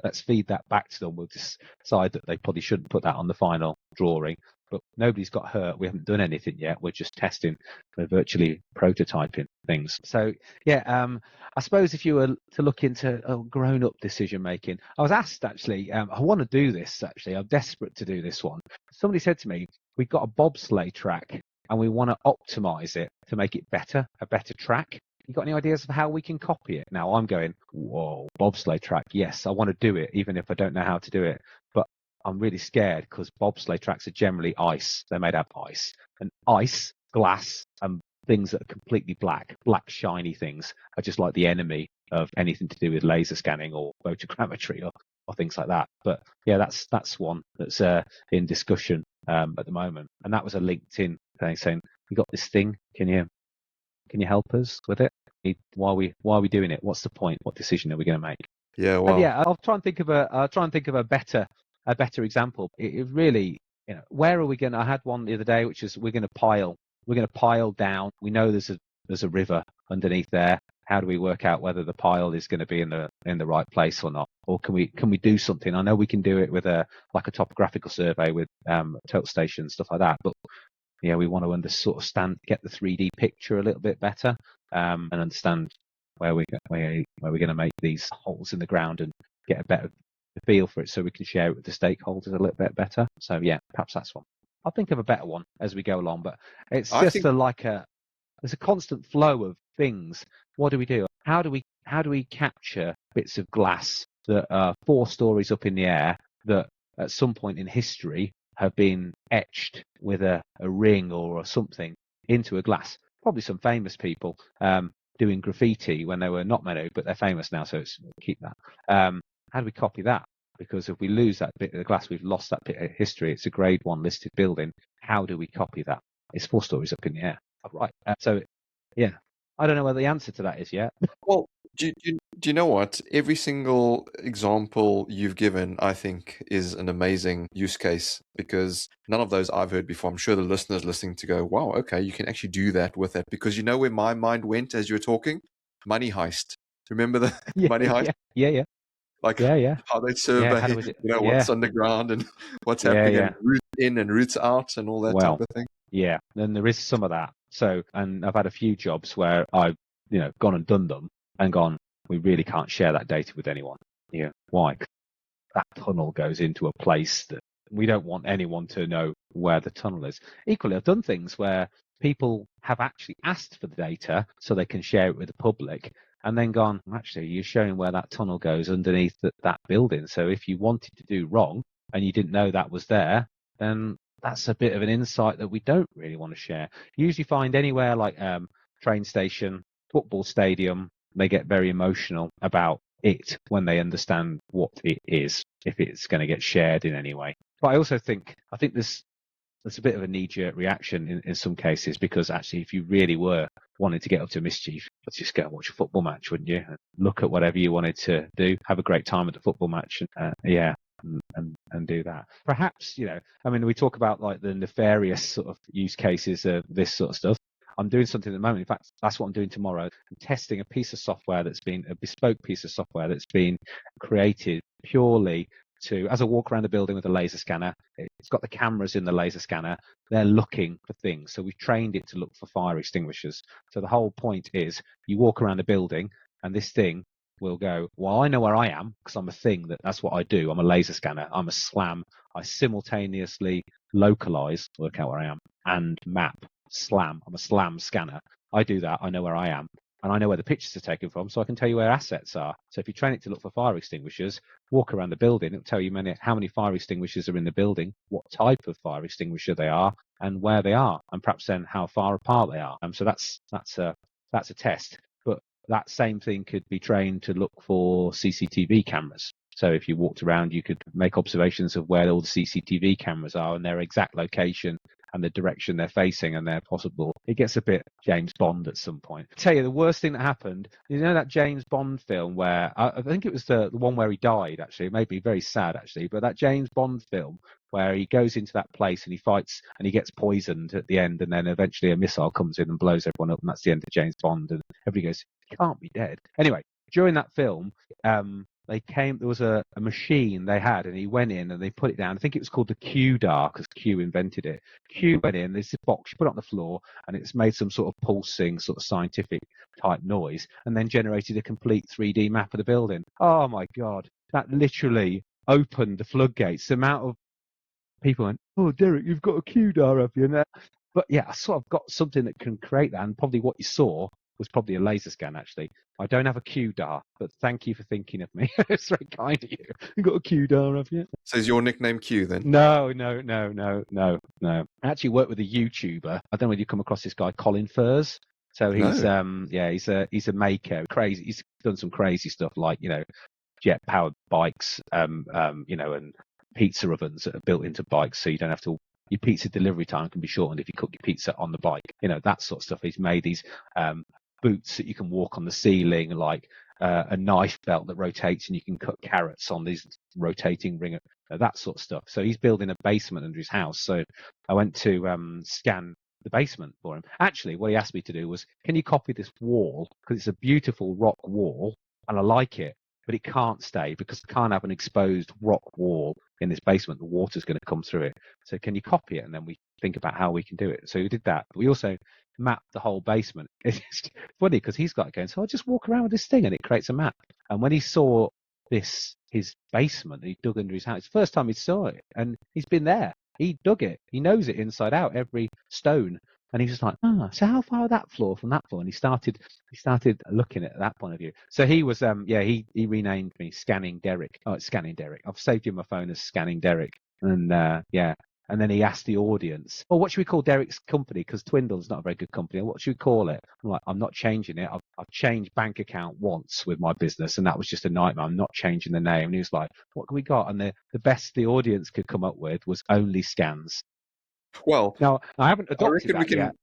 Let's feed that back to them. We'll decide that they probably shouldn't put that on the final drawing. But nobody's got hurt. We haven't done anything yet. We're just testing, virtually prototyping things. So, yeah, I suppose if you were to look into grown-up decision making, I was asked actually, I want to do this actually. I'm desperate to do this one. Somebody said to me, we've got a bobsleigh track and we want to optimize it to make it better, a better track. You got any ideas of how we can copy it? Now I'm going, whoa, bobsleigh track. Yes, I want to do it, even if I don't know how to do it. But I'm really scared because bobsleigh tracks are generally ice. They're made out of ice. And ice, glass, and things that are completely black shiny things are just like the enemy of anything to do with laser scanning or photogrammetry or things like that. But yeah, that's one that's in discussion at the moment. And that was a LinkedIn thing saying, we got this thing. Can you help us with it? Why are we doing it? What's the point? What decision are we going to make? Yeah, well, Yeah, I'll try and think of a better example. It really, where are we going? I had one the other day, which is we're going to pile down. We know there's a river underneath there. How do we work out whether the pile is going to be in the right place or not? Or can we do something? I know we can do it with a topographical survey with total station stuff like that, but yeah, we want to get the 3D picture a little bit better, and understand where we're going to make these holes in the ground and get a better feel for it, so we can share it with the stakeholders a little bit better. So yeah, perhaps that's one. I'll think of a better one as we go along, but it's there's a constant flow of things. What do we do? How do we capture bits of glass that are 4 stories up in the air that at some point in history have been etched with a ring or something into a glass? Probably some famous people doing graffiti when they were not many, but they're famous now, so keep that. How do we copy that? Because if we lose that bit of the glass, we've lost that bit of history. It's a grade 1 listed building. How do we copy that? It's 4 stories up in the air. Right. So, yeah, I don't know what the answer to that is yet. Well, Do you know what? Every single example you've given, I think, is an amazing use case because none of those I've heard before. I'm sure the listeners listening to go, wow, okay, you can actually do that with it. Because you know where my mind went as you were talking? Money heist. Remember the Yeah, money heist? yeah, yeah, yeah, Like yeah, yeah, how they yeah. How survey, do we do? what's Yeah, underground and what's yeah, happening and yeah. routes in and routes out and all that type Well, of thing. yeah. Then there is some of that. So, and I've had a few jobs where I've, gone and done them and gone, we really can't share that data with anyone. Yeah. Why? 'Cause that tunnel goes into a place that we don't want anyone to know where the tunnel is. Equally, I've done things where people have actually asked for the data so they can share it with the public and then gone, actually, you're showing where that tunnel goes underneath that building. So if you wanted to do wrong and you didn't know that was there, then that's a bit of an insight that we don't really want to share. You usually find anywhere like train station, football stadium, they get very emotional about it when they understand what it is, if it's going to get shared in any way. But I think there's a bit of a knee-jerk reaction in some cases because actually, if you really were wanting to get up to mischief, let's just go and watch a football match, wouldn't you? And look at whatever you wanted to do, have a great time at the football match, and and do that. Perhaps, I mean, we talk about like the nefarious sort of use cases of this sort of stuff. I'm doing something at the moment. In fact, that's what I'm doing tomorrow. I'm testing a piece of software a bespoke piece of software that's been created purely to, as I walk around the building with a laser scanner, it's got the cameras in the laser scanner. They're looking for things. So we've trained it to look for fire extinguishers. So the whole point is you walk around the building and this thing will go, well, I know where I am because I'm a thing that's what I do. I'm a laser scanner. I'm a SLAM. I simultaneously localize, work out where I am, and map SLAM. I'm a SLAM scanner. I do that. I know where I am. And I know where the pictures are taken from, so I can tell you where assets are. So if you train it to look for fire extinguishers, walk around the building, it'll tell you how many fire extinguishers are in the building, what type of fire extinguisher they are, and where they are, and perhaps then how far apart they are. So that's a test. But that same thing could be trained to look for CCTV cameras. So if you walked around, you could make observations of where all the CCTV cameras are and their exact location and the direction they're facing and their possible. It gets a bit James Bond at some point. I tell you, the worst thing that happened, that James Bond film where, I think it was the one where he died, actually. It may be very sad, actually, but that James Bond film where he goes into that place and he fights and he gets poisoned at the end and then eventually a missile comes in and blows everyone up and that's the end of James Bond and everybody goes, he can't be dead. Anyway, during that film, there was a machine they had and he went in and they put it down. I think it was called the QDAR because Q invented it. Q went in, there's this box, you put it on the floor and it's made some sort of pulsing, sort of scientific type noise and then generated a complete 3D map of the building. Oh my God, that literally opened the floodgates. The amount of people went, oh, Derek, you've got a QDAR, have you? But yeah, I sort of got something that can create that and probably what you saw was probably a laser scan, actually. I don't have a QDAR, but thank you for thinking of me. It's very kind of you. You got a QDAR, have you? So is your nickname Q then? No. I actually work with a YouTuber. I don't know whether you come across this guy, Colin Furs. So he's he's a maker. Crazy. He's done some crazy stuff like, jet powered bikes, and pizza ovens that are built into bikes, so you don't have to. Your pizza delivery time can be shortened if you cook your pizza on the bike. That sort of stuff. He's made these boots that you can walk on the ceiling, like a knife belt that rotates and you can cut carrots on these rotating ring, that sort of stuff. So he's building a basement under his house. So I went to scan the basement for him. Actually, what he asked me to do was, can you copy this wall? Because it's a beautiful rock wall and I like it, but it can't stay because I can't have an exposed rock wall in this basement. The water's going to come through it. So can you copy it? And then we think about how we can do it. So we did that. We also mapped the whole basement. It's funny because he's got it going, so I'll just walk around with this thing and it creates a map. And when he saw his basement, he dug under his house. It's the first time he saw it and he's been there. He dug it. He knows it inside out, every stone. And he's just like, so how far that floor from that floor? And he started looking at that point of view. So he was, he renamed me Scanning Derek. Oh, it's Scanning Derek. I've saved you on my phone as Scanning Derek. And and then he asked the audience, what should we call Derek's company? Because Twindle's not a very good company. What should we call it? I'm like, I'm not changing it. I've changed bank account once with my business, and that was just a nightmare. I'm not changing the name. And he was like, what can we got? And the best the audience could come up with was Only Scans. Well, now I haven't adopted that yet.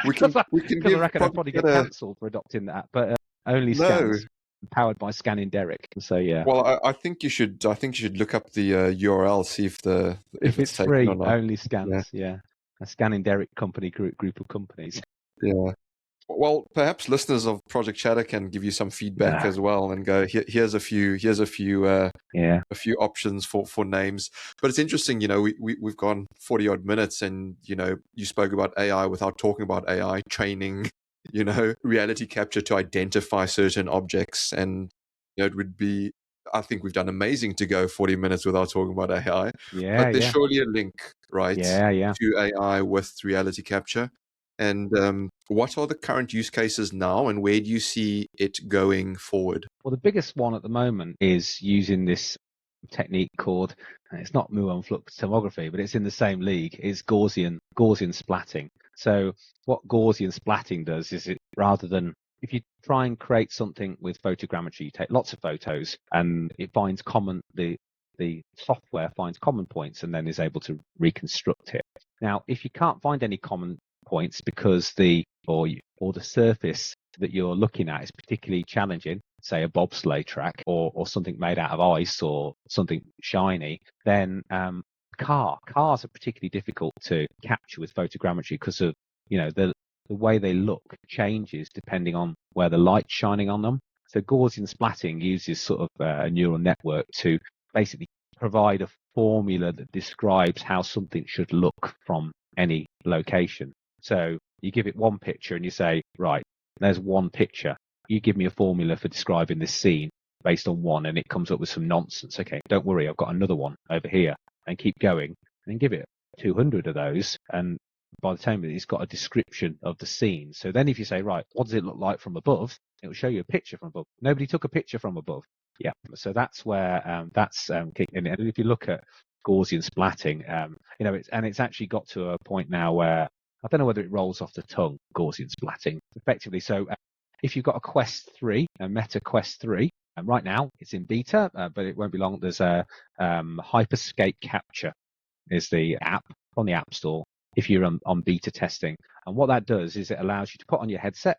We can Because I reckon I'd probably probably get cancelled for adopting that. But Only no. Scans. powered by Scanning Derek. So yeah, Well, I think you should. I think you should look up the URL, see if if it's it's taken or free, not. only Yeah, scans. Yeah, a Scanning Derek company group of companies. yeah. Well, perhaps listeners of Project Chatter can give you some feedback Yeah. as well, and go, here's a few, Yeah. a few options for names. But it's interesting, we've gone 40 odd minutes, and you spoke about AI without talking about AI training, reality capture to identify certain objects, and it would be. I think we've done amazing to go 40 minutes without talking about AI. Yeah. But there's Yeah. surely a link, right, Yeah. Yeah. to AI with reality capture. And what are the current use cases now, and where do you see it going forward? Well, the biggest one at the moment is using this technique called, it's not muon flux tomography, but it's in the same league, is Gaussian splatting. So what Gaussian splatting does is, it rather than, if you try and create something with photogrammetry, you take lots of photos and it finds the software finds common points and then is able to reconstruct it. Now, if you can't find any common points because the surface that you're looking at is particularly challenging, say a bobsleigh track or something made out of ice or something shiny, then cars are particularly difficult to capture with photogrammetry because of the way they look changes depending on where the light's shining on them. So Gaussian splatting uses sort of a neural network to basically provide a formula that describes how something should look from any location. So you give it one picture and you say, right, there's one picture. You give me a formula for describing this scene based on one, and it comes up with some nonsense. Okay, don't worry, I've got another one over here, and keep going, and give it 200 of those. And by the time it's got a description of the scene. So then if you say, right, what does it look like from above? It will show you a picture from above. Nobody took a picture from above. Yeah. So that's where that's kicking in. And if you look at Gaussian splatting, it's actually got to a point now where I don't know whether it rolls off the tongue, Gaussian splatting, effectively. So if you've got a Quest 3, a Meta Quest 3, and right now it's in beta, but it won't be long. There's a Hyperscape Capture is the app on the App Store if you're on beta testing. And what that does is it allows you to put on your headset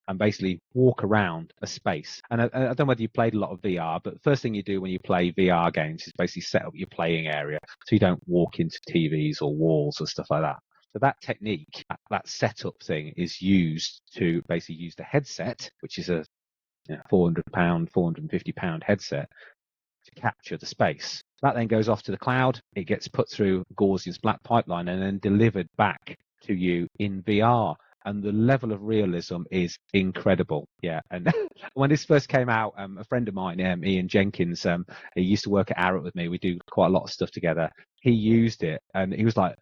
and basically walk around a space. And I don't know whether you played a lot of VR, but the first thing you do when you play VR games is basically set up your playing area so you don't walk into TVs or walls or stuff like that. So that technique, that setup thing, is used to basically use the headset, which is a £400, £450 headset, to capture the space. That then goes off to the cloud. It gets put through Gaussian splat pipeline and then delivered back to you in VR. And the level of realism is incredible. Yeah. And when this first came out, a friend of mine, Ian Jenkins, he used to work at Arrowt with me. We do quite a lot of stuff together. He used it and he was like,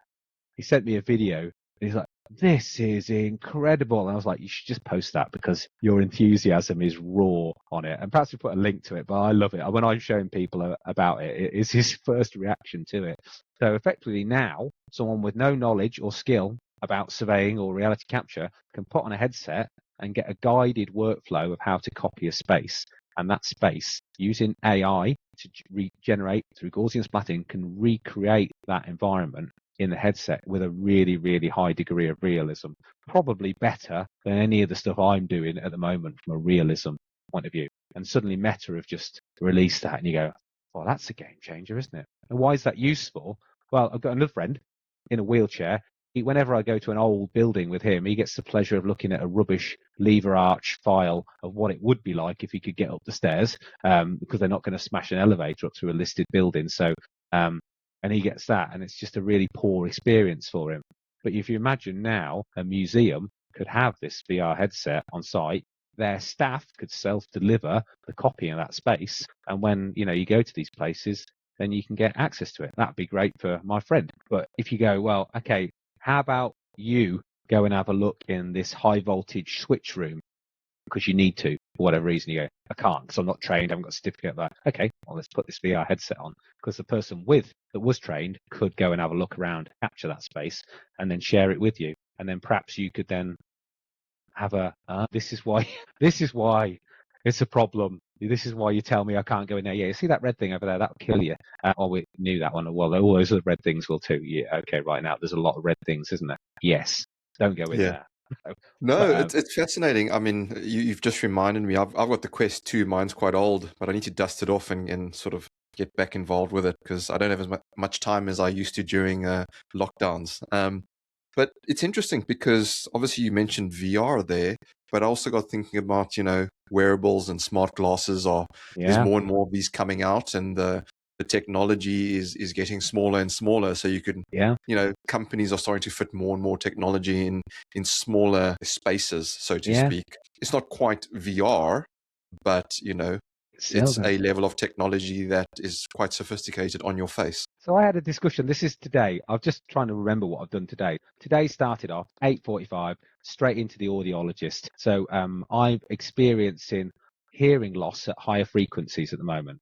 he sent me a video and he's like, this is incredible. And I was like, you should just post that because your enthusiasm is raw on it. And perhaps we put a link to it, but I love it. When I'm showing people about it, it is his first reaction to it. So effectively now, someone with no knowledge or skill about surveying or reality capture can put on a headset and get a guided workflow of how to copy a space. And that space, using AI to regenerate through Gaussian splatting, can recreate that environment in the headset with a really, really high degree of realism. Probably better than any of the stuff I'm doing at the moment from a realism point of view. And suddenly Meta have just released that and you go, well, that's a game changer, isn't it? And why is that useful? Well, I've got another friend in a wheelchair. Whenever I go to an old building with him, he gets the pleasure of looking at a rubbish lever arch file of what it would be like if he could get up the stairs, because they're not going to smash an elevator up through a listed building. So, and he gets that, and it's just a really poor experience for him. But if you imagine now a museum could have this VR headset on site, their staff could self-deliver the copy of that space, and when you go to these places, then you can get access to it. That'd be great for my friend. But if you go, well, okay, how about you go and have a look in this high voltage switch room because you need to, for whatever reason. You go, I can't because I'm not trained, I haven't got a certificate of that. Okay, well, let's put this VR headset on, because the person that was trained could go and have a look around, capture that space, and then share it with you. And then perhaps you could then have this is why it's a problem. This is why you tell me I can't go in there. Yeah, you see that red thing over there? That'll kill you. We knew that one. Well, all those other red things will too. Yeah, okay, right now there's a lot of red things, isn't there? Yes, don't go in there. No, But it's fascinating. I mean, you've just reminded me. I've got the Quest 2. Mine's quite old, but I need to dust it off and sort of get back involved with it because I don't have as much time as I used to during lockdowns. But it's interesting because obviously you mentioned VR there, but I also got thinking about, wearables and smart glasses there's yeah, more and more of these coming out, and the technology is getting smaller and smaller. So you can, yeah, companies are starting to fit more and more technology in smaller spaces, so to yeah. speak. It's not quite VR, but Still it's going. a level of technology that is quite sophisticated on your face. So I had a discussion. This is today. I'm just trying to remember what I've done today. Today started off 8:45, straight into the audiologist. So I'm experiencing hearing loss at higher frequencies at the moment,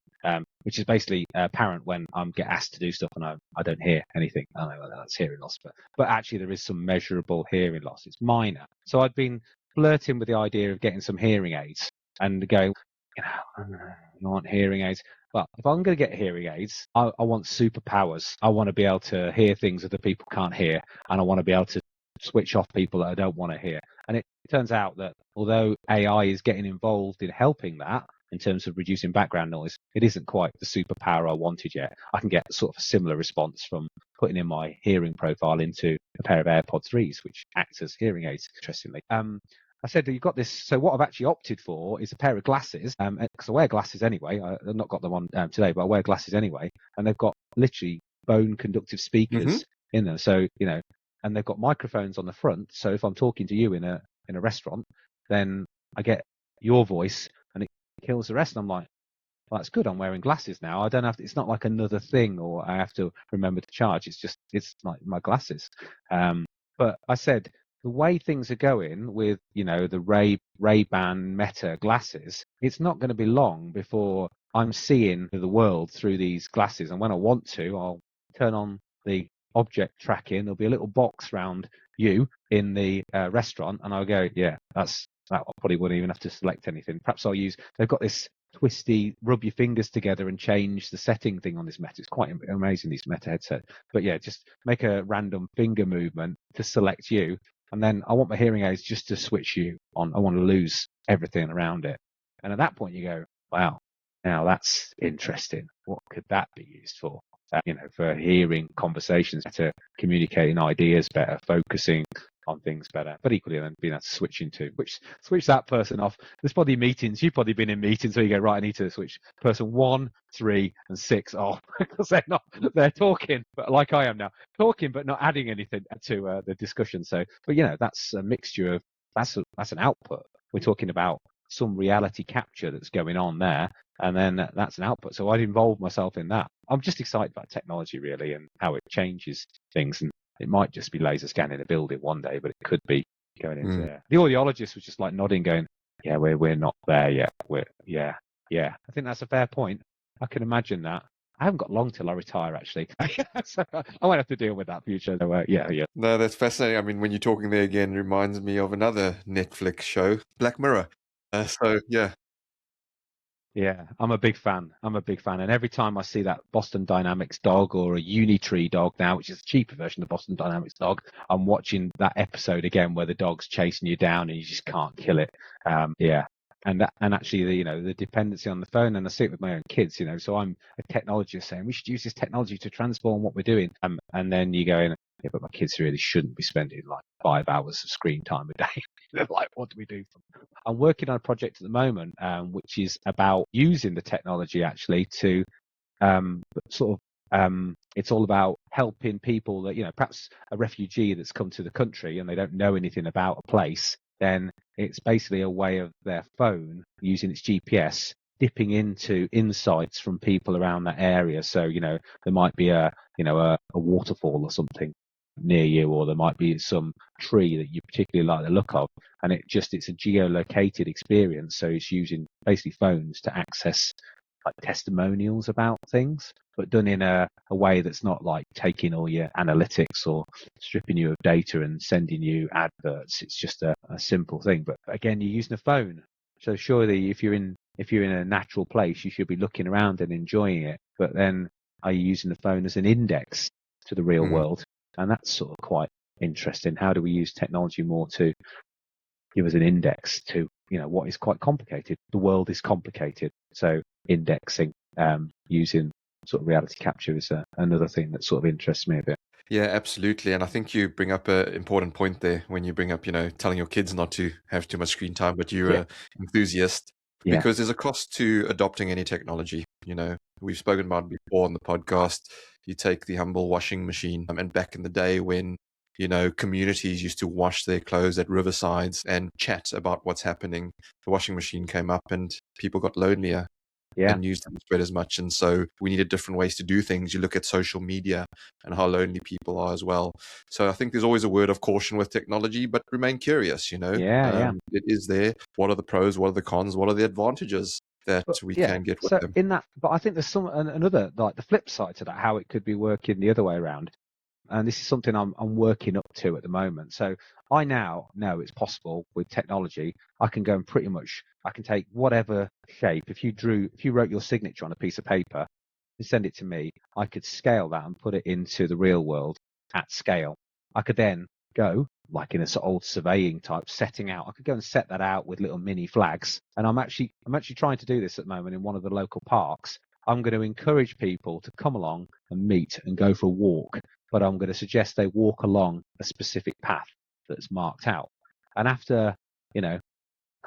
which is basically apparent when I get asked to do stuff and I don't hear anything. I don't know whether that's hearing loss, but actually there is some measurable hearing loss. It's minor. So I'd been flirting with the idea of getting some hearing aids and going, you want hearing aids. But if I'm going to get hearing aids, I want superpowers. I want to be able to hear things that the people can't hear, and I want to be able to switch off people that I don't want to hear. And it turns out that although AI is getting involved in helping that in terms of reducing background noise, it isn't quite the superpower I wanted yet. I can get sort of a similar response from putting in my hearing profile into a pair of AirPods 3s, which act as hearing aids, interestingly. I said that you've got this. So what I've actually opted for is a pair of glasses, because I wear glasses anyway. I've not got them on today, but I wear glasses anyway, and they've got literally bone conductive Mm-hmm. speakers in them. So and they've got microphones on the front. So if I'm talking to you in a restaurant, then I get your voice, and it kills the rest. And I'm like, well, that's good. I'm wearing glasses now. I don't have to, it's not like another thing, or I have to remember to charge. It's like my glasses. But I said, the way things are going with, the Ray-Ban Meta glasses, it's not going to be long before I'm seeing the world through these glasses. And when I want to, I'll turn on the object tracking. There'll be a little box round you in the restaurant, and I'll go, yeah, that. I probably wouldn't even have to select anything. Perhaps they've got this twisty, rub your fingers together and change the setting thing on this Meta. It's quite amazing, these Meta headset. But yeah, just make a random finger movement to select you. And then I want my hearing aids just to switch you on. I want to lose everything around it. And at that point you go, wow, now that's interesting. What could that be used for? For hearing conversations better, communicating ideas better, focusing on things better, but equally then being able to switch that person off. There's probably meetings. You've probably been in meetings where you go, right, I need to switch person 1, 3, and 6 off because they're talking, but like I am now, talking but not adding anything to the discussion. So, but that's a mixture of that's an output. We're talking about some reality capture that's going on there, and then that's an output. So I'd involve myself in that. I'm just excited about technology really and how it changes things. And it might just be laser scanning a building one day, but it could be going into there. The audiologist was just like nodding, going, "Yeah, we're not there yet. Yeah. I think that's a fair point. I can imagine that. I haven't got long till I retire, actually, so I won't have to deal with that future. So, yeah. No, that's fascinating. I mean, when you're talking there again, it reminds me of another Netflix show, Black Mirror. So yeah. Yeah, I'm a big fan. And every time I see that Boston Dynamics dog or a Unitree dog now, which is a cheaper version of the Boston Dynamics dog, I'm watching that episode again where the dog's chasing you down and you just can't kill it. Yeah. And actually, the dependency on the phone, and I see it with my own kids, so I'm a technologist saying we should use this technology to transform what we're doing. And then you go in, yeah, but my kids really shouldn't be spending like 5 hours of screen time a day. They're like, what do we do? I'm working on a project at the moment, which is about using the technology actually to it's all about helping people that, perhaps a refugee that's come to the country and they don't know anything about a place, then it's basically a way of their phone using its GPS dipping into insights from people around that area. So, there might be a waterfall or something near you, or there might be some tree that you particularly like the look of, and it's a geolocated experience. So it's using basically phones to access like testimonials about things, but done in a way that's not like taking all your analytics or stripping you of data and sending you adverts. It's just a simple thing. But again, you're using a phone. So surely if you're in a natural place, you should be looking around and enjoying it. But then are you using the phone as an index to the real world? And that's sort of quite interesting. How do we use technology more to give us an index to, what is quite complicated? The world is complicated. So indexing, using sort of reality capture is another thing that sort of interests me a bit. Yeah, absolutely. And I think you bring up an important point there when you bring up, telling your kids not to have too much screen time, but you're Yeah. an enthusiast Yeah. because there's a cost to adopting any technology. We've spoken about it before on the podcast. You take the humble washing machine, and back in the day when, communities used to wash their clothes at riversides and chat about what's happening, the washing machine came up and people got lonelier. Yeah. And news didn't spread as much. And so we needed different ways to do things. You look at social media and how lonely people are as well. So I think there's always a word of caution with technology, but remain curious, Yeah. It is there. What are the pros? What are the cons? What are the advantages that we can get with so them? but I think there's another, like the flip side to that, how it could be working the other way around. And this is something I'm working up to at the moment. So I now know it's possible with technology. I can go and I can take whatever shape. If you wrote your signature on a piece of paper and send it to me, I could scale that and put it into the real world at scale. I could then go, like in a sort of old surveying type setting out, I could go and set that out with little mini flags. And I'm actually trying to do this at the moment in one of the local parks. I'm going to encourage people to come along and meet and go for a walk, but I'm going to suggest they walk along a specific path that's marked out. And after, a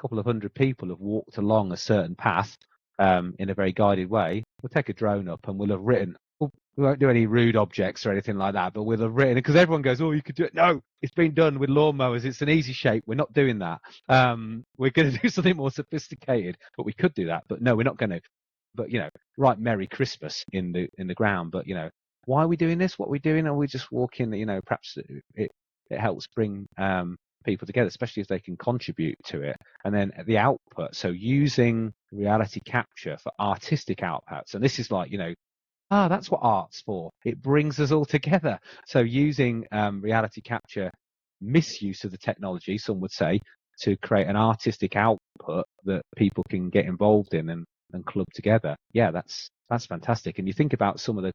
couple of hundred people have walked along a certain path in a very guided way, we'll take a drone up and we'll have written, we won't do any rude objects or anything like that, but we'll have written, because everyone goes, oh, you could do it. No, it's been done with lawnmowers. It's an easy shape. We're not doing that. We're going to do something more sophisticated, but we could do that. But no, we're not going to. But, write Merry Christmas in the ground. But, why are we doing this? What are we doing? Are we just walking? Perhaps it helps bring people together, especially if they can contribute to it. And then the output, so using reality capture for artistic outputs. And this is like, that's what art's for. It brings us all together. So using reality capture, misuse of the technology, some would say, to create an artistic output that people can get involved in and club together. Yeah, that's fantastic. And you think about some of the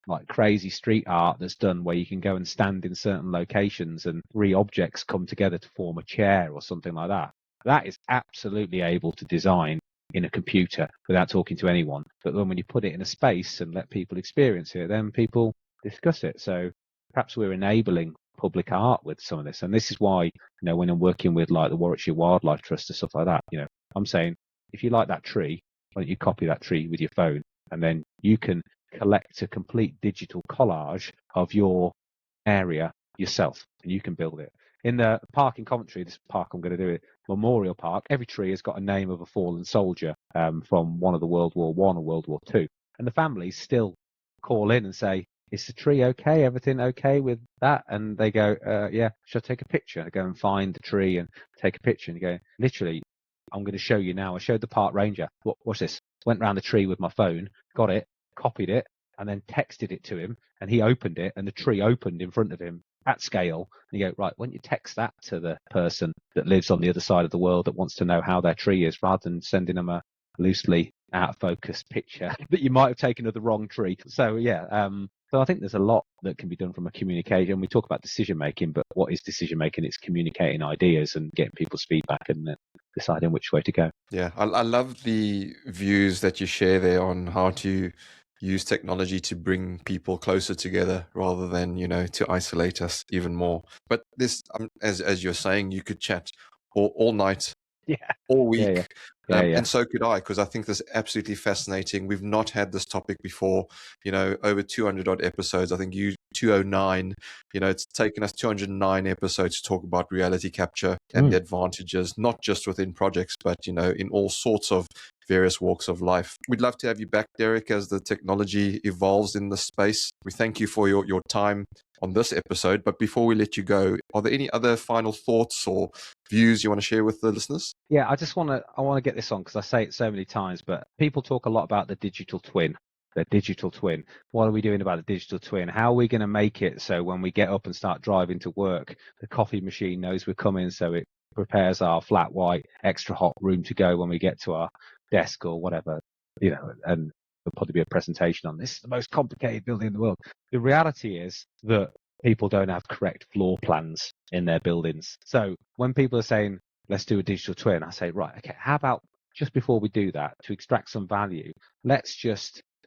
like crazy street art that's done where you can go and stand in certain locations and 3 objects come together to form a chair or something like that. That is absolutely able to design in a computer without talking to anyone. But then when you put it in a space and let people experience it, then people discuss it. So perhaps we're enabling public art with some of this. And this is why, when I'm working with like the Warwickshire Wildlife Trust and stuff like that, I'm saying, if you like that tree, why don't you copy that tree with your phone? And then you can collect a complete digital collage of your area yourself, and you can build it. In the park in Coventry, this park I'm going to do it, Memorial Park, every tree has got a name of a fallen soldier from one of the World War One or World War Two. And the families still call in and say, is the tree okay? Everything okay with that? And they go, yeah, should I take a picture? I go and find the tree and take a picture. And you go, literally, I'm going to show you now. I showed the park ranger. What's this? Went round the tree with my phone, got it, copied it, and then texted it to him. And he opened it, and the tree opened in front of him at scale. And you go, right, why don't you text that to the person that lives on the other side of the world that wants to know how their tree is, rather than sending them a loosely out of focus picture that you might have taken of the wrong tree. So yeah, so I think there's a lot that can be done from a communication. We talk about decision making, but what is decision making? It's communicating ideas and getting people's feedback and then deciding which way to go. Yeah, I love the views that you share there on how to use technology to bring people closer together rather than, to isolate us even more. But this, as you're saying, you could chat all night, Yeah, all week. Yeah. And so could I, because I think this is absolutely fascinating. We've not had this topic before, over 200 odd episodes. I think you 209, it's taken us 209 episodes to talk about reality capture and the advantages, not just within projects, but, in all sorts of various walks of life. We'd love to have you back, Derek, as the technology evolves in this space. We thank you for your time on this episode. But before we let you go, are there any other final thoughts or views you want to share with the listeners? Yeah, I want to get this on because I say it so many times, but people talk a lot about the digital twin. The digital twin. What are we doing about the digital twin? How are we going to make it so when we get up and start driving to work, the coffee machine knows we're coming, so it prepares our flat white extra hot room to go when we get to our desk or whatever, and there'll probably be a presentation on this. It's the most complicated building in the world. The reality is that people don't have correct floor plans in their buildings. So when people are saying, let's do a digital twin, I say, right, okay, how about just before we do that, to extract some value, can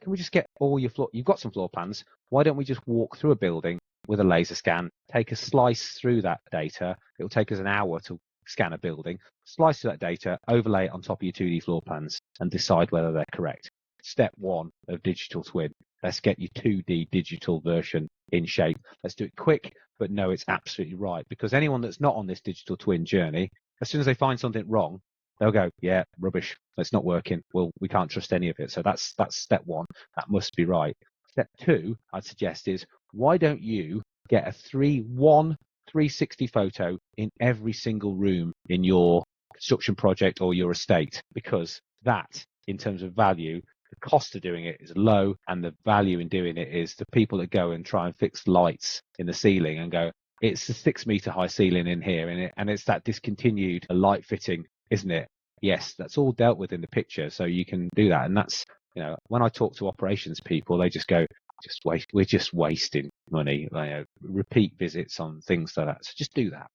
we just get all your you've got some floor plans. Why don't we just walk through a building with a laser scan, take a slice through that data? It will take us an hour to scan a building, slice through that data, overlay it on top of your 2D floor plans and decide whether they're correct. Step one of digital twin. Let's get your 2D digital version in shape. Let's do it quick, but no, it's absolutely right. Because anyone that's not on this digital twin journey, as soon as they find something wrong, they'll go, yeah, rubbish. It's not working. Well, we can't trust any of it. So that's step one. That must be right. Step two, I'd suggest is, why don't you get a 360 photo in every single room in your construction project or your estate? Because that, in terms of value, the cost of doing it is low, and the value in doing it is the people that go and try and fix lights in the ceiling and go, it's a 6 meter high ceiling in here, and it's that discontinued light fitting, isn't it? Yes, that's all dealt with in the picture, so you can do that. And that's, when I talk to operations people, they just go, we're just wasting money, repeat visits on things like that. So just do that.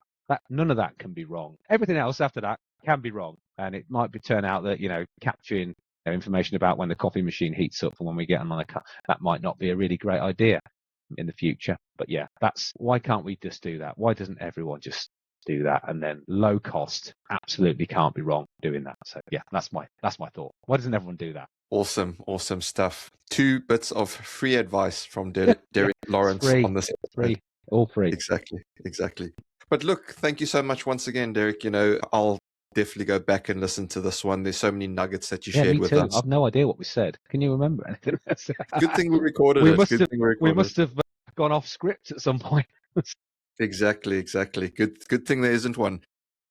None of that can be wrong. Everything else after that can be wrong, and it might turn out that capturing information about when the coffee machine heats up and when we get on the car, that might not be a really great idea in the future. But yeah, why can't we just do that? Why doesn't everyone just do that? And then low cost, absolutely can't be wrong doing that. So yeah, that's my thought. Why doesn't everyone do that? Awesome stuff. 2 bits of free advice from Derek Lawrence free, on this. Free, all free. Exactly. But look, thank you so much once again, Derek. I'll definitely go back and listen to this one. There's so many nuggets that you shared with us. I've no idea what we said. Can you remember anything? Good thing we recorded it. We must have gone off script at some point. Exactly. Good thing there isn't one.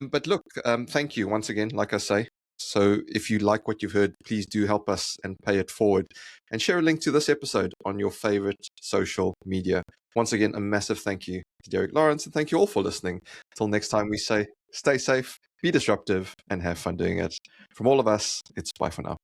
But look, thank you once again, like I say. So if you like what you've heard, please do help us and pay it forward, and share a link to this episode on your favorite social media. Once again, a massive thank you to Derek Lawrence, and thank you all for listening. Till next time, we say stay safe, be disruptive, and have fun doing it. From all of us, it's bye for now.